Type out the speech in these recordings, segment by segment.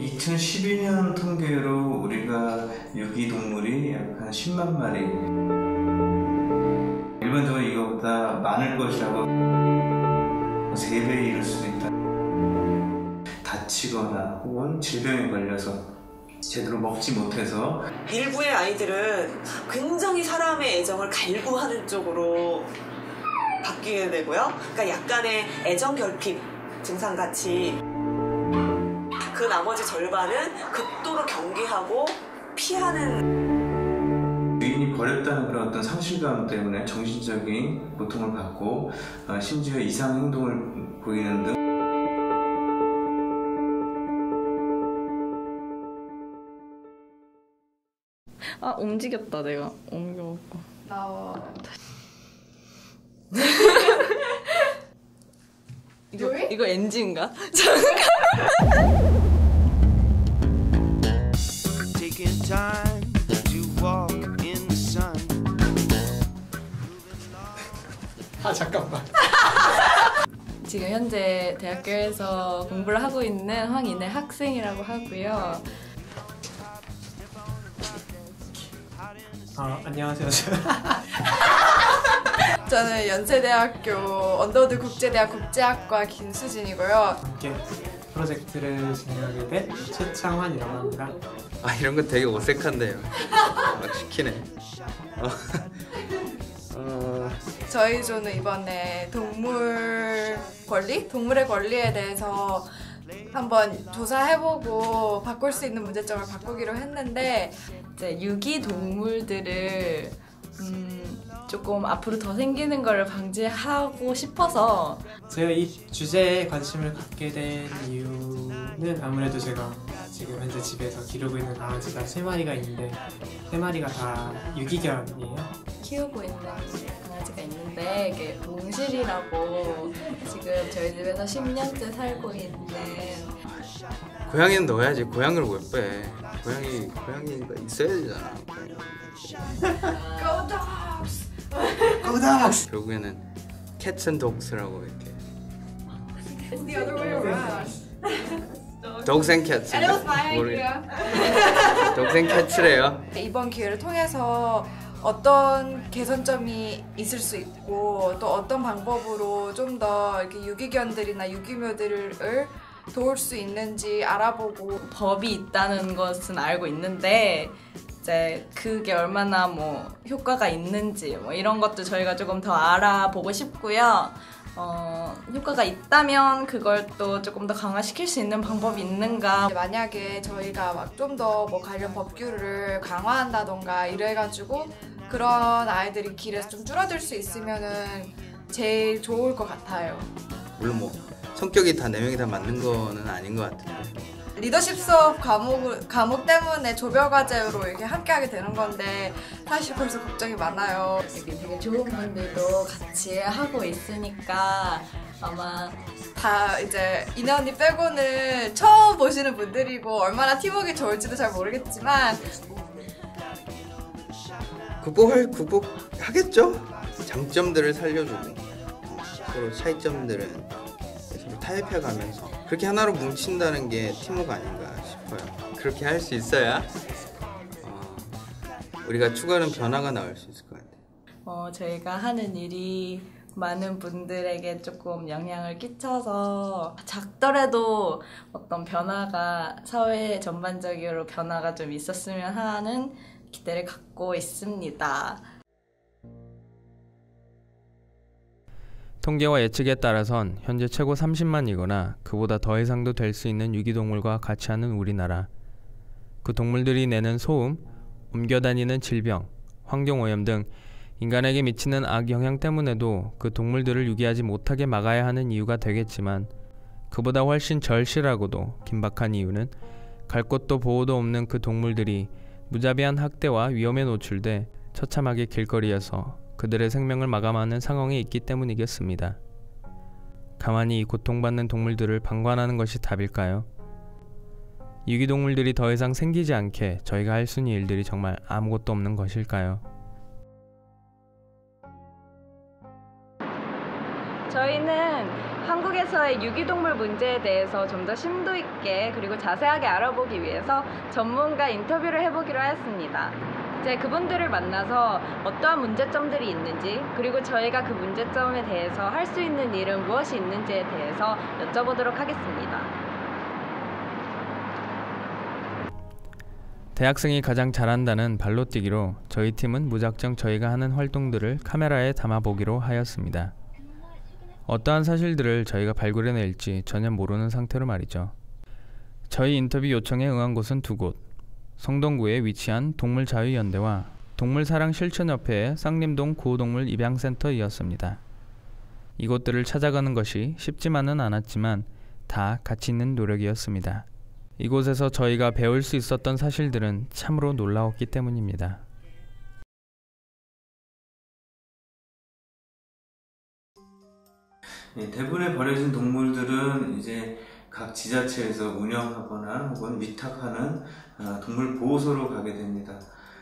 2012년 통계로 우리가 유기동물이 약 한 10만 마리, 일반적으로 이거보다 많을 것이라고 3배 이를 수도 있다. 다치거나 혹은 질병에 걸려서 제대로 먹지 못해서 일부의 아이들은 굉장히 사람의 애정을 갈구하는 쪽으로 바뀌게 되고요. 그러니까 약간의 애정 결핍 증상같이 그 나머지 절반은 극도로 경계하고 피하는, 주인이 버렸다는 그런 어떤 상실감 때문에 정신적인 고통을 받고 심지어 이상 행동을 보이는 등 움직였다. 내가 옮겨갖고 나와. 이거 NG인가? 잠깐만. 지금 현재 대학교에서 공부를 하고 있는 황인혜 학생이라고 하고요. 안녕하세요. 저는 연세대학교 언더우드 국제대학 국제학과 김수진이고요. 함께 프로젝트를 진행하게 된 최창환이라고 합니다. 이런 거 되게 어색한데요. 막 시키네. 저희 조는 이번에 동물의 권리에 대해서 한번 조사해보고 바꿀 수 있는 문제점을 바꾸기로 했는데, 이제 유기동물들을 조금 앞으로 더 생기는 걸 방지하고 싶어서 제가 이 주제에 관심을 갖게 된 이유는 아무래도 제가 지금 현재 집에서 기르고 있는 강아지가 3마리가 있는데 3마리가 다 유기견이에요. 키우고 있는 강아지가 있는데 이게 봉실이라고 지금 저희 집에서 10년째 살고 있는. 고양이는 넣어야지. 고양이를 왜 빼? 고양이가 있어야 되잖아. Go dogs! Go dogs! 결국에는 cats and dogs라고 이렇게. It's the other way around. dogs and cats. And it was my idea. dogs and cats래요. 이번 기회를 통해서 어떤 개선점이 있을 수 있고 또 어떤 방법으로 좀 더 이렇게 유기견들이나 유기묘들을 도울 수 있는지 알아보고. 법이 있다는 것은 알고 있는데 이제 그게 얼마나 효과가 있는지 이런 것도 저희가 조금 더 알아보고 싶고요. 효과가 있다면 그걸 또 조금 더 강화시킬 수 있는 방법이 있는가. 만약에 저희가 막 좀 더 관련 법규를 강화한다던가 이래가지고 그런 아이들이 길에서 좀 줄어들 수 있으면은 제일 좋을 것 같아요. 물론 성격이 다 4명이 다 맞는 거는 아닌 것 같은데. 리더십 수업 과목 때문에 조별과제로 이렇게 함께하게 되는 건데 사실 벌써 걱정이 많아요. 이렇게 되게 좋은 분들도 같이 하고 있으니까 아마 다 이제 이나 언니 빼고는 처음 보시는 분들이고 얼마나 팀워크가 좋을지도 잘 모르겠지만 극복하겠죠? 장점들을 살려주고 서로 차이점들은 서로 타협해가면서 그렇게 하나로 뭉친다는 게 팀워크 아닌가 싶어요. 그렇게 할 수 있어야 우리가 추구하는 변화가 나올 수 있을 것 같아요. 저희가 하는 일이 많은 분들에게 조금 영향을 끼쳐서 작더라도 어떤 변화가 사회 전반적으로 변화가 좀 있었으면 하는 기대를 갖고 있습니다. 통계와 예측에 따라선 현재 최고 30만이거나 그보다 더 이상도 될 수 있는 유기동물과 같이 하는 우리나라. 그 동물들이 내는 소음, 옮겨다니는 질병, 환경오염 등 인간에게 미치는 악영향 때문에도 그 동물들을 유기하지 못하게 막아야 하는 이유가 되겠지만, 그보다 훨씬 절실하고도 긴박한 이유는 갈 곳도 보호도 없는 그 동물들이 무자비한 학대와 위험에 노출돼 처참하게 길거리에서 그들의 생명을 마감하는 상황에 있기 때문이겠습니다. 가만히 이 고통받는 동물들을 방관하는 것이 답일까요? 유기동물들이 더 이상 생기지 않게 저희가 할 수 있는 일들이 정말 아무것도 없는 것일까요? 저희는 한국에서의 유기동물 문제에 대해서 좀 더 심도 있게 그리고 자세하게 알아보기 위해서 전문가 인터뷰를 해보기로 하였습니다. 이제 그분들을 만나서 어떠한 문제점들이 있는지 그리고 저희가 그 문제점에 대해서 할 수 있는 일은 무엇이 있는지에 대해서 여쭤보도록 하겠습니다. 대학생이 가장 잘한다는 발로뛰기로 저희 팀은 무작정 저희가 하는 활동들을 카메라에 담아보기로 하였습니다. 어떠한 사실들을 저희가 발굴해낼지 전혀 모르는 상태로 말이죠. 저희 인터뷰 요청에 응한 곳은 두 곳. 성동구에 위치한 동물자유연대와 동물사랑실천협회의 쌍림동 구호동물 입양센터이었습니다. 이곳들을 찾아가는 것이 쉽지만은 않았지만 다 가치 있는 노력이었습니다. 이곳에서 저희가 배울 수 있었던 사실들은 참으로 놀라웠기 때문입니다. 대부분의 버려진 동물들은 이제 각 지자체에서 운영하거나 혹은 위탁하는 동물 보호소로 가게 됩니다.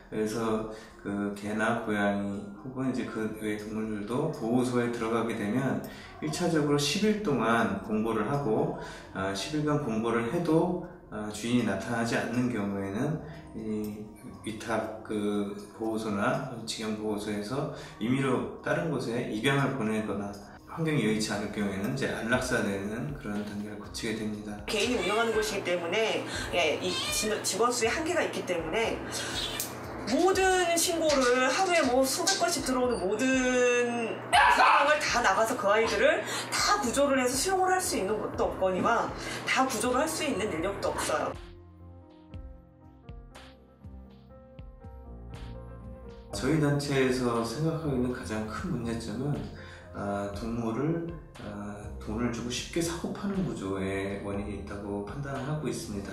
그래서 그 개나 고양이 혹은 이제 그 외 동물들도 보호소에 들어가게 되면 1차적으로 10일 동안 공고를 하고 10일간 공고를 해도 주인이 나타나지 않는 경우에는 이 위탁 그 보호소나 직영보호소에서 임의로 다른 곳에 입양을 보내거나 환경이 여의치 않을 경우에는 이제 안락사되는 그런 단계를 거치게 됩니다. 개인이 운영하는 곳이기 때문에 이 직원 수의 한계가 있기 때문에 모든 신고를 하루에 뭐 수백 건씩 들어오는 모든 상황을 다 나가서 그 아이들을 다 구조를 해서 수용을 할 수 있는 것도 없거니와 다 구조를 할 수 있는 인력도 없어요. 저희 단체에서 생각하고 있는 가장 큰 문제점은 동물을 돈을 주고 쉽게 사고 파는 구조의 원인이 있다고 판단을 하고 있습니다.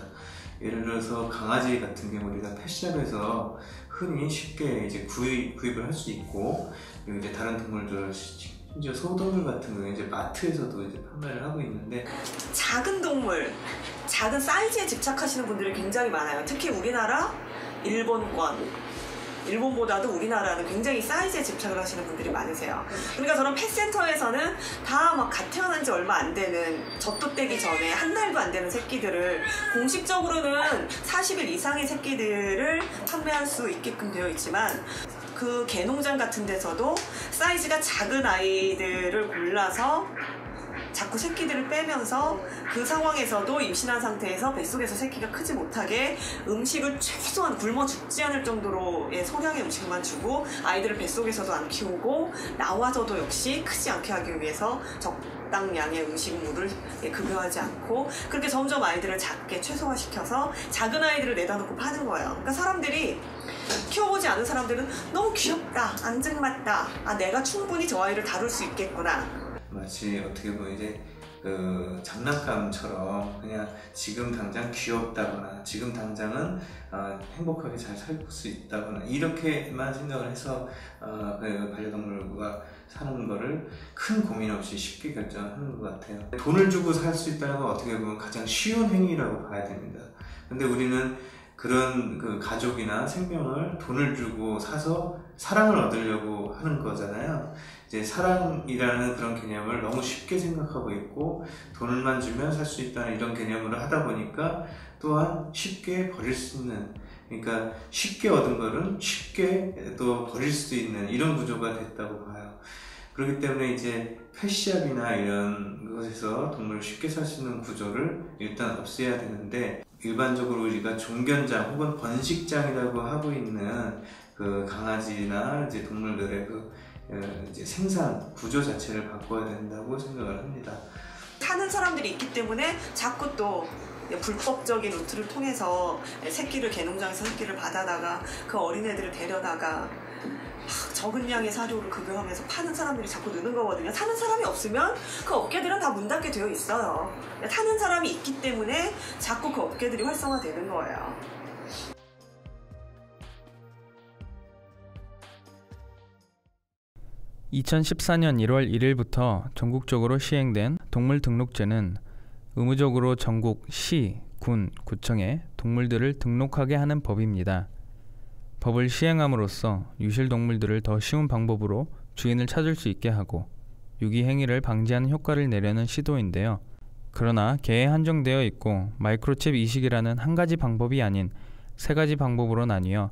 예를 들어서 강아지 같은 경우 우리가 펫샵에서 흔히 쉽게 이제 구입을 할 수 있고, 그리고 이제 다른 동물들, 심지어 소동물 같은 경우에 이제 마트에서도 이제 판매를 하고 있는데, 작은 동물, 작은 사이즈에 집착하시는 분들이 굉장히 많아요. 특히 우리나라, 일본보다도 우리나라는 굉장히 사이즈에 집착을 하시는 분들이 많으세요. 그러니까 저런 펫센터에서는 다 막 갓 태어난 지 얼마 안 되는, 젖도 떼기 전에 한 달도 안 되는 새끼들을 공식적으로는 40일 이상의 새끼들을 판매할 수 있게끔 되어 있지만, 그 개농장 같은 데서도 사이즈가 작은 아이들을 골라서 자꾸 새끼들을 빼면서 그 상황에서도 임신한 상태에서 뱃속에서 새끼가 크지 못하게 음식을 최소한 굶어 죽지 않을 정도로의 소량의 음식만 주고 아이들을 뱃속에서도 안 키우고 나와서도 역시 크지 않게 하기 위해서 적당량의 음식물을 급여하지 않고 그렇게 점점 아이들을 작게 최소화시켜서 작은 아이들을 내다 놓고 파는 거예요. 그러니까 사람들이 키워보지 않은 사람들은 너무 귀엽다, 앙증맞다, 내가 충분히 저 아이를 다룰 수 있겠구나. 마치 어떻게 보면 이제 그 장난감처럼 그냥 지금 당장 귀엽다거나 지금 당장은 행복하게 잘 살 수 있다거나 이렇게만 생각을 해서 그 반려동물과 사는 거를 큰 고민 없이 쉽게 결정하는 것 같아요. 돈을 주고 살 수 있다는 건 어떻게 보면 가장 쉬운 행위라고 봐야 됩니다. 근데 우리는 그런 그 가족이나 생명을 돈을 주고 사서 사랑을 얻으려고 하는 거잖아요. 이제 사랑이라는 그런 개념을 너무 쉽게 생각하고 있고 돈을만 주면 살 수 있다는 이런 개념으로 하다 보니까 또한 쉽게 버릴 수 있는, 그러니까 쉽게 얻은 거는 쉽게 또 버릴 수 있는 이런 구조가 됐다고 봐요. 그렇기 때문에 이제 펫샵이나 이런 곳에서 동물을 쉽게 살 수 있는 구조를 일단 없애야 되는데, 일반적으로 우리가 종견장 혹은 번식장이라고 하고 있는 그 강아지나 이제 동물들의 그 이제 생산 구조 자체를 바꿔야 된다고 생각을 합니다. 타는 사람들이 있기 때문에 자꾸 또 불법적인 루트를 통해서 새끼를 개농장에서 새끼를 받아다가 그 어린애들을 데려다가 적은 양의 사료를 급여하면서 파는 사람들이 자꾸 느는 거거든요. 타는 사람이 없으면 그 업계들은 다 문 닫게 되어 있어요. 타는 사람이 있기 때문에 자꾸 그 업계들이 활성화되는 거예요. 2014년 1월 1일부터 전국적으로 시행된 동물등록제는 의무적으로 전국 시, 군, 구청에 동물들을 등록하게 하는 법입니다. 법을 시행함으로써 유실동물들을 더 쉬운 방법으로 주인을 찾을 수 있게 하고 유기 행위를 방지하는 효과를 내려는 시도인데요. 그러나 개에 한정되어 있고 마이크로칩 이식이라는 한 가지 방법이 아닌 세 가지 방법으로 나뉘어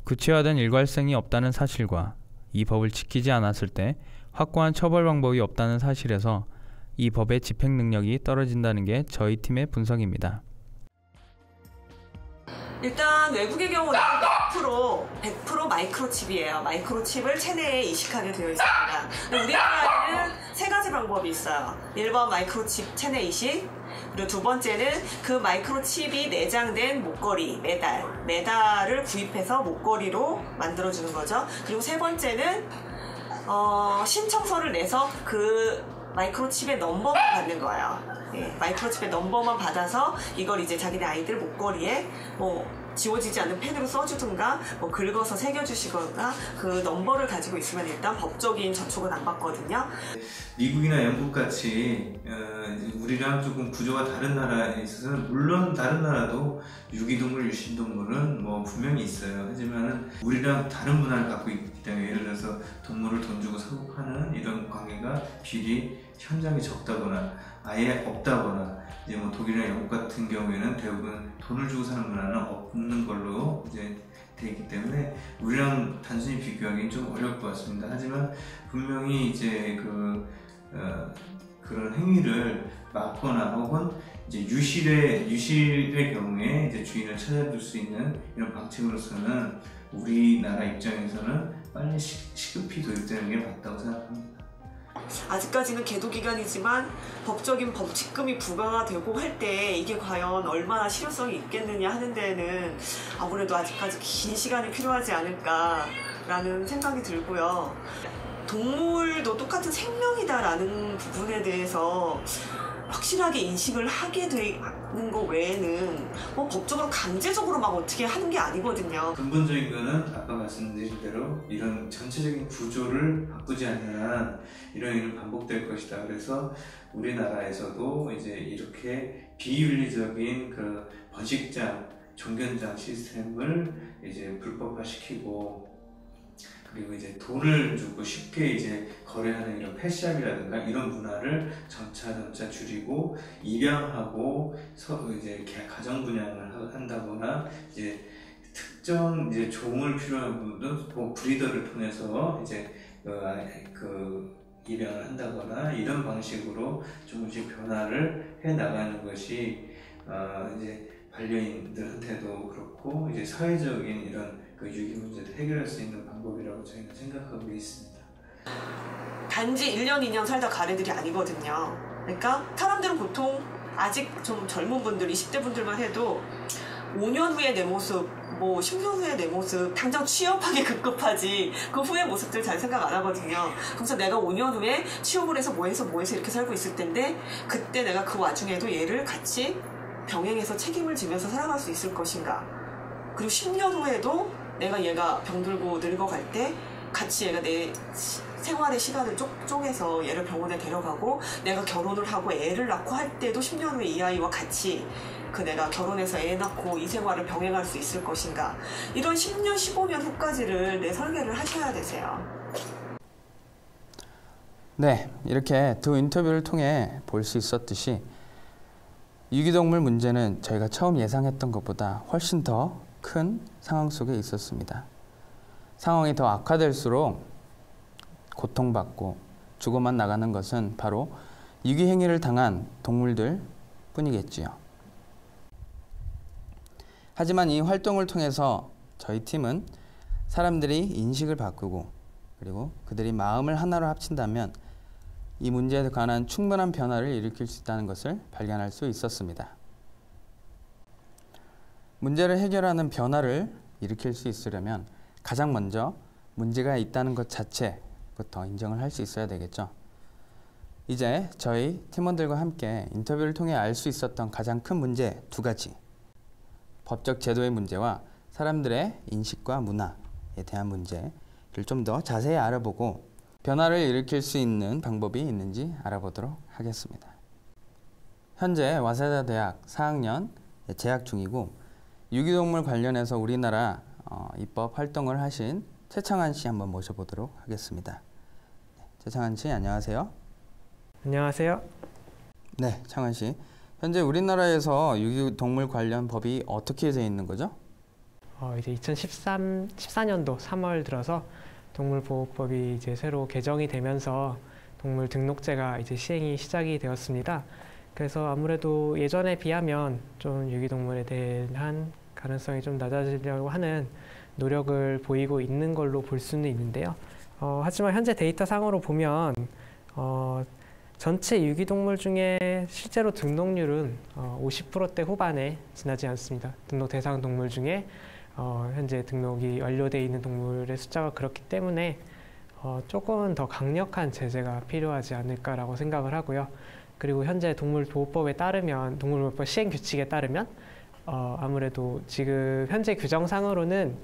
구체화된 일관성이 없다는 사실과 이 법을 지키지 않았을 때 확고한 처벌 방법이 없다는 사실에서 이 법의 집행 능력이 떨어진다는 게 저희 팀의 분석입니다. 일단 외국의 경우는 100% 마이크로칩이에요. 마이크로칩을 체내에 이식하게 되어 있습니다. 근데 우리나라에는 세 가지 방법이 있어요. 1번 마이크로칩 체내 이식, 그리고 두 번째는 그 마이크로칩이 내장된 목걸이, 메달을 구입해서 목걸이로 만들어주는 거죠. 그리고 세 번째는 신청서를 내서 그 마이크로칩의 넘버만 받는 거예요. 예, 마이크로칩의 넘버만 받아서 이걸 이제 자기네 아이들 목걸이에 뭐 지워지지 않는 펜으로 써주든가 뭐 긁어서 새겨주시거나 그 넘버를 가지고 있으면 일단 법적인 저촉은 안 받거든요. 미국이나 영국같이 우리랑 조금 구조가 다른 나라에 있어서는 물론 다른 나라도 유기동물, 유신동물은 뭐 분명히 있어요. 하지만 우리랑 다른 문화를 갖고 있기 때문에 예를 들어서 동물을 돈 주고 사고 파는 이런 관계가 비율이 현장이 적다거나 아예 없다거나 이제 뭐 독일이나 영국 같은 경우에는 대부분 돈을 주고 사는 문화는 없는 걸로 이제 돼 있기 때문에 우리랑 단순히 비교하기는 좀 어려울 것 같습니다. 하지만 분명히 이제 그런 행위를 막거나 혹은 이제 유실의 경우에 이제 주인을 찾아줄 수 있는 이런 방침으로서는 우리나라 입장에서는 빨리 시급히 도입되는 게 맞다고 생각합니다. 아직까지는 계도기간이지만 법적인 법칙금이 부과가 되고 할 때 이게 과연 얼마나 실효성이 있겠느냐 하는 데는 아무래도 아직까지 긴 시간이 필요하지 않을까라는 생각이 들고요. 동물도 똑같은 생명이다라는 부분에 대해서 확실하게 인식을 하게 되는 거 외에는 뭐 법적으로 강제적으로 막 어떻게 하는 게 아니거든요. 근본적인 거는 아까 말씀드린 대로 이런 전체적인 구조를 바꾸지 않는 한 이런 일은 반복될 것이다. 그래서 우리나라에서도 이제 이렇게 비윤리적인 그 번식장, 종견장 시스템을 이제 불법화시키고 그리고 이제 돈을 주고 쉽게 이제 거래하는 이런 펫샵이라든가 이런 문화를 점차 줄이고 입양하고 이제 가정 분양을 한다거나 이제 특정 이제 종을 필요한 분들은 뭐 브리더를 통해서 이제 입양을 한다거나 이런 방식으로 조금씩 변화를 해 나가는 것이 이제 반려인들한테도 그렇고 이제 사회적인 이런 유기 문제를 해결할 수 있는 방법이라고 저희는 생각하고 있습니다. 단지 1년, 2년 살다 갈 애들이 아니거든요. 그러니까 사람들은 보통 아직 좀 젊은 분들, 20대 분들만 해도 5년 후에 내 모습, 뭐 10년 후에 내 모습, 당장 취업하기 급급하지 그 후의 모습들 잘 생각 안 하거든요. 그래서 내가 5년 후에 취업을 해서 뭐 해서 이렇게 살고 있을 텐데 그때 내가 그 와중에도 얘를 같이 병행해서 책임을 지면서 살아갈 수 있을 것인가. 그리고 10년 후에도 내가 얘가 병들고 늙어갈 때 같이 얘가 내 생활의 시간을 쪼개서 얘를 병원에 데려가고 내가 결혼을 하고 애를 낳고 할 때도 10년 후에 이 아이와 같이 내가 결혼해서 애 낳고 이 생활을 병행할 수 있을 것인가. 이런 10년, 15년 후까지를 내 설계를 하셔야 되세요. 네, 이렇게 두 인터뷰를 통해 볼 수 있었듯이 유기동물 문제는 저희가 처음 예상했던 것보다 훨씬 더 큰 상황 속에 있었습니다. 상황이 더 악화될수록 고통받고 죽어만 나가는 것은 바로 유기행위를 당한 동물들 뿐이겠지요. 하지만 이 활동을 통해서 저희 팀은 사람들이 인식을 바꾸고 그리고 그들이 마음을 하나로 합친다면 이 문제에 관한 충분한 변화를 일으킬 수 있다는 것을 발견할 수 있었습니다. 문제를 해결하는 변화를 일으킬 수 있으려면 가장 먼저 문제가 있다는 것 자체부터 인정을 할 수 있어야 되겠죠. 이제 저희 팀원들과 함께 인터뷰를 통해 알 수 있었던 가장 큰 문제 두 가지, 법적 제도의 문제와 사람들의 인식과 문화에 대한 문제를 좀 더 자세히 알아보고 변화를 일으킬 수 있는 방법이 있는지 알아보도록 하겠습니다. 현재 와세다 대학 4학년 재학 중이고 유기동물 관련해서 우리나라 입법 활동을 하신 최창환 씨 한번 모셔보도록 하겠습니다. 최창환 씨 안녕하세요. 안녕하세요. 네, 창환 씨. 현재 우리나라에서 유기동물 관련 법이 어떻게 되어 있는 거죠? 이제 2014년도 3월 들어서 동물보호법이 이제 새로 개정이 되면서 동물 등록제가 이제 시행이 되었습니다. 그래서 아무래도 예전에 비하면 좀 유기동물에 대한 가능성이 좀 낮아지려고 하는 노력을 보이고 있는 걸로 볼 수는 있는데요. 하지만 현재 데이터 상으로 보면 전체 유기동물 중에 실제로 등록률은 50%대 후반에 지나지 않습니다. 등록 대상 동물 중에 현재 등록이 완료되어 있는 동물의 숫자가 그렇기 때문에 조금은 더 강력한 제재가 필요하지 않을까라고 생각을 하고요. 그리고 현재 동물보호법에 따르면, 동물보호법 시행규칙에 따르면 아무래도 지금 현재 규정상으로는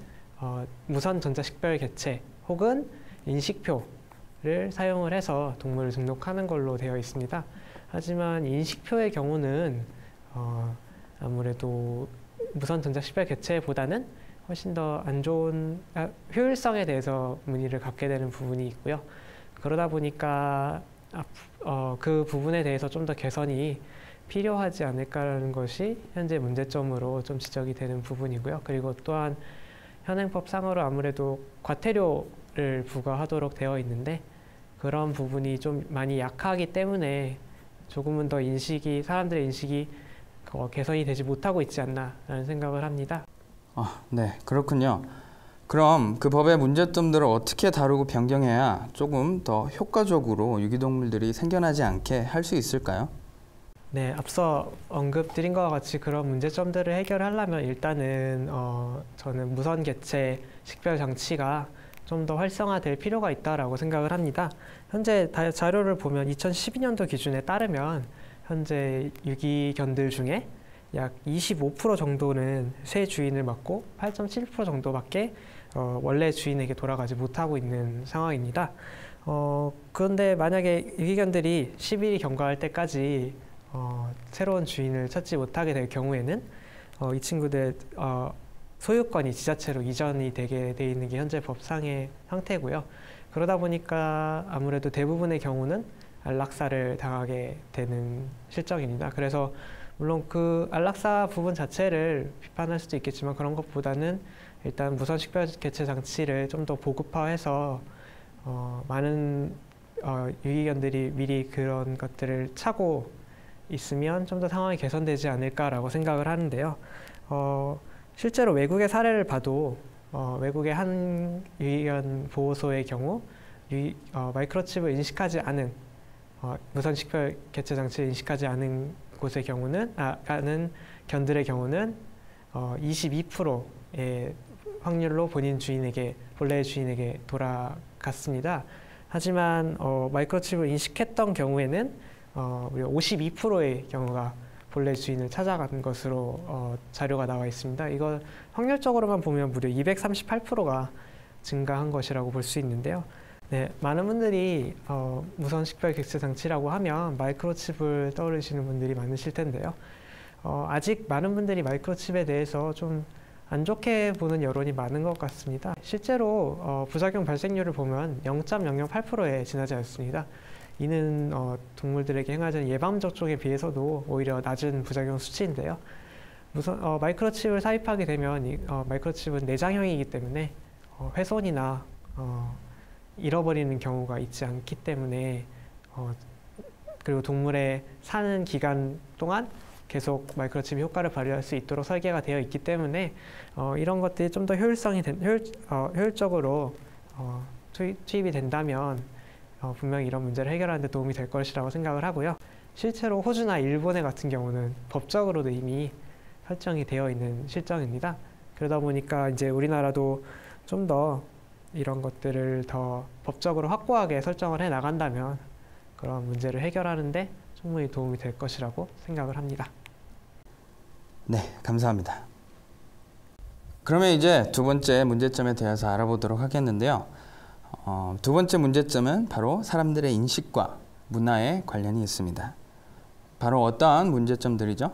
무선 전자식별 개체 혹은 인식표를 사용을 해서 동물을 등록하는 걸로 되어 있습니다. 하지만 인식표의 경우는 아무래도 무선 전자식별 개체보다는 훨씬 더 안 좋은 효율성에 대해서 문의를 갖게 되는 부분이 있고요. 그러다 보니까 그 부분에 대해서 좀 더 개선이 필요하지 않을까라는 것이 현재 문제점으로 좀 지적이 되는 부분이고요. 그리고 또한 현행법상으로 아무래도 과태료를 부과하도록 되어 있는데 그런 부분이 좀 많이 약하기 때문에 조금은 더 사람들의 인식이 개선이 되지 못하고 있지 않나라는 생각을 합니다. 네, 그렇군요. 그럼 그 법의 문제점들을 어떻게 다루고 변경해야 조금 더 효과적으로 유기동물들이 생겨나지 않게 할 수 있을까요? 네, 앞서 언급드린 것과 같이 그런 문제점들을 해결하려면 일단은 저는 무선 개체 식별 장치가 좀 더 활성화될 필요가 있다라고 생각을 합니다. 현재 자료를 보면 2012년도 기준에 따르면 현재 유기견들 중에 약 25% 정도는 새 주인을 맡고 8.7% 정도밖에 원래 주인에게 돌아가지 못하고 있는 상황입니다. 그런데 만약에 유기견들이 10일이 경과할 때까지 새로운 주인을 찾지 못하게 될 경우에는 이 친구들 소유권이 지자체로 이전이 되게 돼 있는 게 현재 법상의 상태고요. 그러다 보니까 아무래도 대부분의 경우는 안락사를 당하게 되는 실정입니다. 그래서 물론 그 안락사 부분 자체를 비판할 수도 있겠지만 그런 것보다는 일단 무선 식별 개체 장치를 좀 더 보급화해서 많은 유기견들이 미리 그런 것들을 차고 있으면 좀 더 상황이 개선되지 않을까라고 생각을 하는데요. 실제로 외국의 사례를 봐도 외국의 한 유기견 보호소의 경우 마이크로칩을 인식하지 않은 무선 식별 개체 장치를 인식하지 않은 곳의 경우는 가는 견들의 경우는 22%의 확률로 본래의 주인에게 돌아갔습니다. 하지만 마이크로칩을 인식했던 경우에는 무려 52%의 경우가 본래 주인을 찾아간 것으로 자료가 나와 있습니다. 이걸 확률적으로만 보면 무려 238%가 증가한 것이라고 볼 수 있는데요. 네, 많은 분들이 무선 식별 객체 장치라고 하면 마이크로칩을 떠올리시는 분들이 많으실 텐데요. 아직 많은 분들이 마이크로칩에 대해서 좀 안 좋게 보는 여론이 많은 것 같습니다. 실제로 부작용 발생률을 보면 0.008%에 지나지 않습니다. 이는 동물들에게 행하자는 예방 접종에 비해서도 오히려 낮은 부작용 수치인데요. 마이크로칩을 삽입하게 되면 마이크로칩은 내장형이기 때문에 훼손이나 잃어버리는 경우가 있지 않기 때문에 그리고 동물의 사는 기간 동안 계속 마이크로칩이 효과를 발휘할 수 있도록 설계가 되어 있기 때문에 이런 것들이 좀 더 효율적으로 투입이 된다면 분명히 이런 문제를 해결하는 데 도움이 될 것이라고 생각을 하고요. 실제로 호주나 일본의 같은 경우는 법적으로도 이미 설정이 되어 있는 실정입니다. 그러다 보니까 이제 우리나라도 좀 더 이런 것들을 더 법적으로 확고하게 설정을 해 나간다면 그런 문제를 해결하는데 충분히 도움이 될 것이라고 생각을 합니다. 네, 감사합니다. 그러면 이제 두 번째 문제점에 대해서 알아보도록 하겠는데요. 두 번째 문제점은 바로 사람들의 인식과 문화에 관련이 있습니다. 바로 어떠한 문제점들이죠?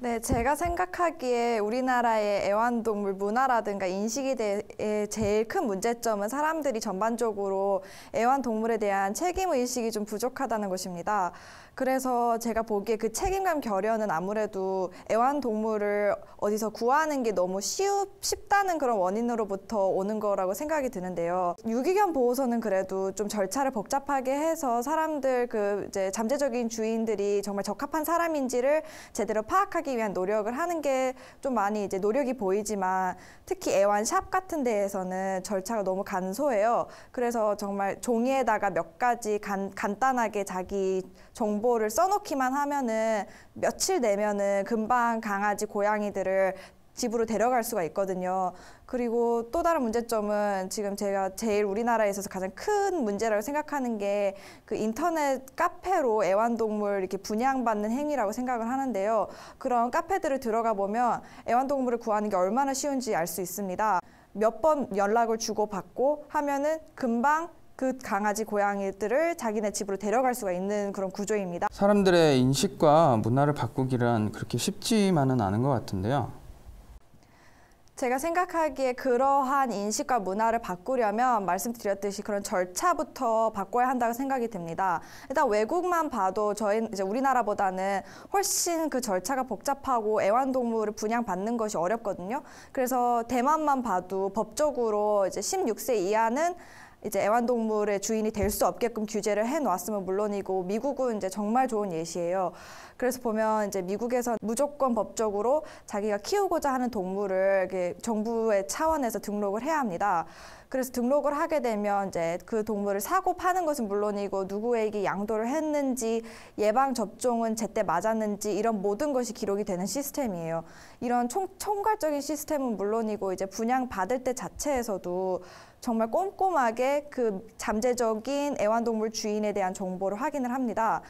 네, 제가 생각하기에 우리나라의 애완동물 문화라든가 인식에 대해 제일 큰 문제점은 사람들이 전반적으로 애완동물에 대한 책임의식이 좀 부족하다는 것입니다. 그래서 제가 보기에 그 책임감 결여는 아무래도 애완동물을 어디서 구하는 게 너무 쉽다는 그런 원인으로부터 오는 거라고 생각이 드는데요. 유기견 보호소는 그래도 좀 절차를 복잡하게 해서 사람들 이제 잠재적인 주인들이 정말 적합한 사람인지를 제대로 파악하기 위한 노력을 하는 게 좀 많이 이제 노력이 보이지만 특히 애완샵 같은 데에서는 절차가 너무 간소해요. 그래서 정말 종이에다가 몇 가지 간단하게 자기 정보를 써놓기만 하면은 며칠 내면은 금방 강아지, 고양이들을 집으로 데려갈 수가 있거든요. 그리고 또 다른 문제점은 지금 제가 제일 우리나라에 있어서 가장 큰 문제라고 생각하는 게 그 인터넷 카페로 애완동물 이렇게 분양받는 행위라고 생각을 하는데요. 그런 카페들을 들어가 보면 애완동물을 구하는 게 얼마나 쉬운지 알 수 있습니다. 몇 번 연락을 주고받고 하면은 금방 그 강아지, 고양이들을 자기네 집으로 데려갈 수가 있는 그런 구조입니다. 사람들의 인식과 문화를 바꾸기란 그렇게 쉽지만은 않은 것 같은데요. 제가 생각하기에 그러한 인식과 문화를 바꾸려면 말씀드렸듯이 그런 절차부터 바꿔야 한다고 생각이 듭니다. 일단 외국만 봐도 저희 이제 우리나라보다는 훨씬 그 절차가 복잡하고 애완동물을 분양받는 것이 어렵거든요. 그래서 대만만 봐도 법적으로 이제 16세 이하는 이제 애완동물의 주인이 될 수 없게끔 규제를 해놓았으면 물론이고 미국은 이제 정말 좋은 예시예요. 그래서 보면 이제 미국에서 무조건 법적으로 자기가 키우고자 하는 동물을 이렇게 정부의 차원에서 등록을 해야 합니다. 그래서 등록을 하게 되면 이제 그 동물을 사고 파는 것은 물론이고 누구에게 양도를 했는지, 예방 접종은 제때 맞았는지 이런 모든 것이 기록이 되는 시스템이에요. 이런 총괄적인 시스템은 물론이고 이제 분양 받을 때 자체에서도 정말 꼼꼼하게 그 잠재적인 애완동물 주인에 대한 정보를 확인을 합니다.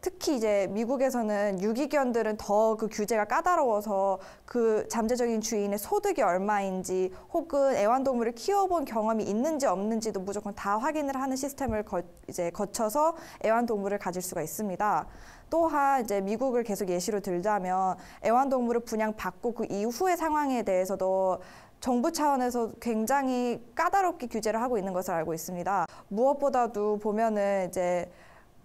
특히 이제 미국에서는 유기견들은 더 그 규제가 까다로워서 그 잠재적인 주인의 소득이 얼마인지 혹은 애완동물을 키워본 경험이 있는지 없는지도 무조건 다 확인을 하는 시스템을 이제 거쳐서 애완동물을 가질 수가 있습니다. 또한 이제 미국을 계속 예시로 들자면 애완동물을 분양받고 그 이후의 상황에 대해서도 정부 차원에서 굉장히 까다롭게 규제를 하고 있는 것을 알고 있습니다. 무엇보다도 보면은 이제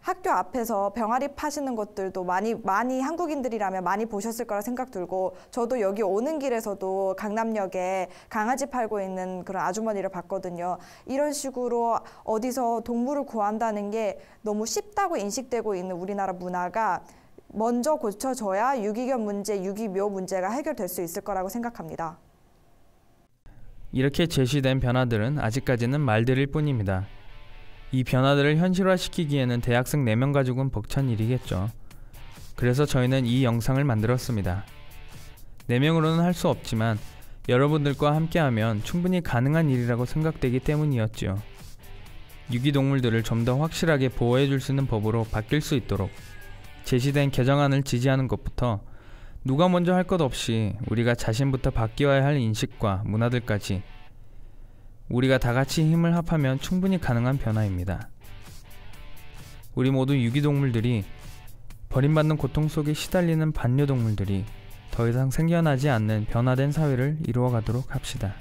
학교 앞에서 병아리 파시는 것들도 많이 한국인들이라면 많이 보셨을 거라 생각 들고, 저도 여기 오는 길에서도 강남역에 강아지 팔고 있는 그런 아주머니를 봤거든요. 이런 식으로 어디서 동물을 구한다는 게 너무 쉽다고 인식되고 있는 우리나라 문화가 먼저 고쳐져야 유기견 문제, 유기묘 문제가 해결될 수 있을 거라고 생각합니다. 이렇게 제시된 변화들은 아직까지는 말들일 뿐입니다. 이 변화들을 현실화시키기에는 대학생 4명 가지고는 벅찬 일이겠죠. 그래서 저희는 이 영상을 만들었습니다. 4명으로는 할 수 없지만 여러분들과 함께하면 충분히 가능한 일이라고 생각되기 때문이었죠. 유기동물들을 좀 더 확실하게 보호해줄 수 있는 법으로 바뀔 수 있도록 제시된 개정안을 지지하는 것부터 누가 먼저 할 것 없이 우리가 자신부터 바뀌어야 할 인식과 문화들까지 우리가 다 같이 힘을 합하면 충분히 가능한 변화입니다. 우리 모두 유기동물들이 버림받는 고통 속에 시달리는 반려동물들이 더 이상 생겨나지 않는 변화된 사회를 이루어가도록 합시다.